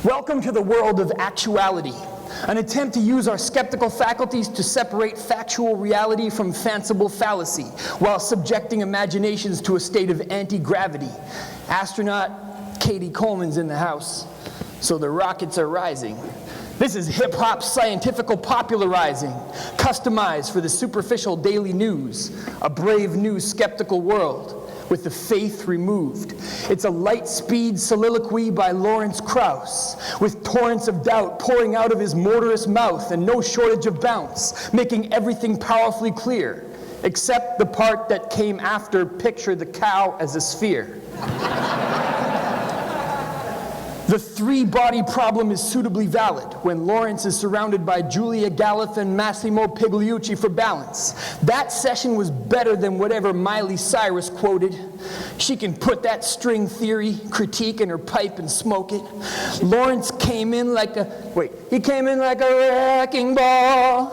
Welcome to the world of actuality, an attempt to use our skeptical faculties to separate factual reality from fanciful fallacy, while subjecting imaginations to a state of anti-gravity. Astronaut Katie Coleman's in the house, so the rockets are rising. This is hip-hop scientifical popularizing, customized for the superficial daily news, a brave new skeptical world, with the faith removed. It's a light-speed soliloquy by Lawrence Krauss, with torrents of doubt pouring out of his mortarous mouth and no shortage of bounce, making everything powerfully clear, except the part that came after, picture the cow as a sphere. The three-body problem is suitably valid when Lawrence is surrounded by Julia Galef and Massimo Pigliucci for balance. That session was better than whatever Miley Cyrus quoted. She can put that string theory critique in her pipe and smoke it. Lawrence came in like a wrecking ball.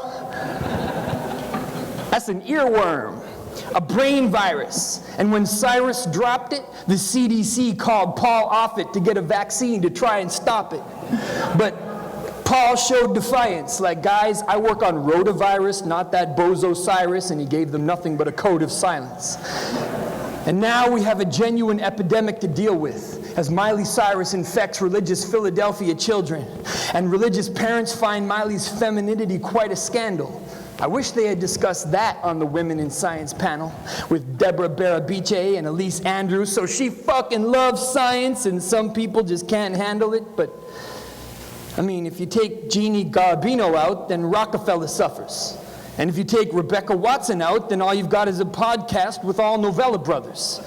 That's an earworm. A brain virus. And when Cyrus dropped it, the CDC called Paul Offit to get a vaccine to try and stop it. But Paul showed defiance, like, guys, I work on rotavirus, not that bozo Cyrus, and he gave them nothing but a code of silence. And now we have a genuine epidemic to deal with, as Miley Cyrus infects religious Philadelphia children, and religious parents find Miley's femininity quite a scandal. I wish they had discussed that on the Women in Science panel with Deborah Barabice and Elise Andrews, so she fucking loves science and some people just can't handle it. But, I mean, if you take Jeannie Garabino out, then Rockefeller suffers. And if you take Rebecca Watson out, then all you've got is a podcast with all Novella brothers.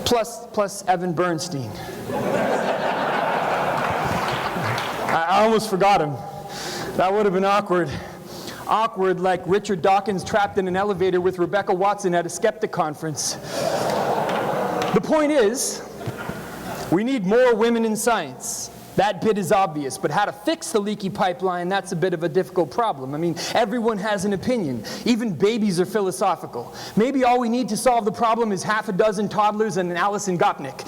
Plus Evan Bernstein. I almost forgot him. That would have been awkward. Awkward like Richard Dawkins trapped in an elevator with Rebecca Watson at a skeptic conference. The point is, we need more women in science. That bit is obvious, but how to fix the leaky pipeline, that's a bit of a difficult problem. I mean, everyone has an opinion. Even babies are philosophical. Maybe all we need to solve the problem is half a dozen toddlers and an Alison Gopnik.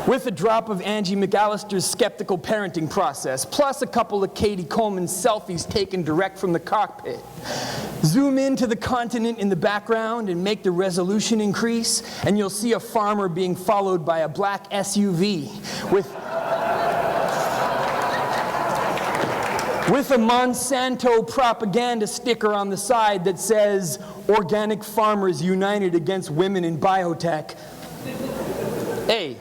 With a drop of Angie McAllister's skeptical parenting process, plus a couple of Katie Coleman selfies taken direct from the cockpit. Zoom into the continent in the background and make the resolution increase, and you'll see a farmer being followed by a black SUV with a Monsanto propaganda sticker on the side that says, "Organic Farmers United Against Women in Biotech." Hey,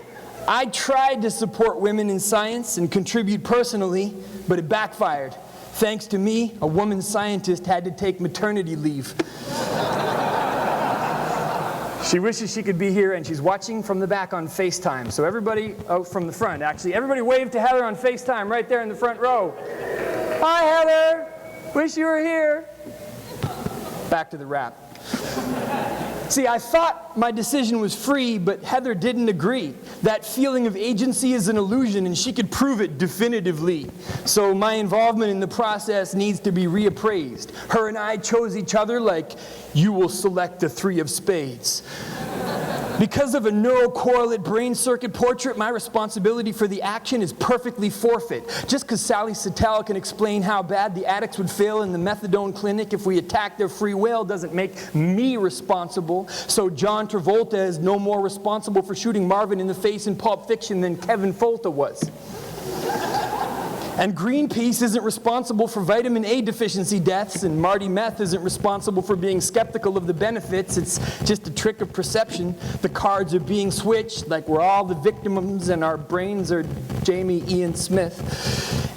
I tried to support women in science and contribute personally, but it backfired. Thanks to me, a woman scientist had to take maternity leave. She wishes she could be here, and she's watching from the back on FaceTime. So everybody, from the front, actually. Everybody wave to Heather on FaceTime right there in the front row. Hi, Heather. Wish you were here. Back to the rap. See, I thought my decision was free, but Heather didn't agree. That feeling of agency is an illusion, and she could prove it definitively. So my involvement in the process needs to be reappraised. Her and I chose each other like, you will select the 3 of spades. Because of a neurocorrelate brain circuit portrait, my responsibility for the action is perfectly forfeit. Just because Sally Sattel can explain how bad the addicts would feel in the methadone clinic if we attacked their free will doesn't make me responsible. So John Travolta is no more responsible for shooting Marvin in the face in Pulp Fiction than Kevin Folta was. And Greenpeace isn't responsible for vitamin A deficiency deaths, and Marty Meth isn't responsible for being skeptical of the benefits. It's just a trick of perception. The cards are being switched like we're all the victims and our brains are Jamie Ian Smith.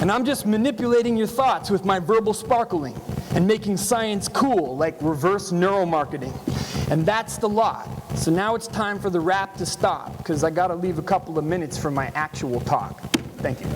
And I'm just manipulating your thoughts with my verbal sparkling and making science cool like reverse neuromarketing. And that's the lot. So now it's time for the rap to stop, because I got to leave a couple of minutes for my actual talk. Thank you.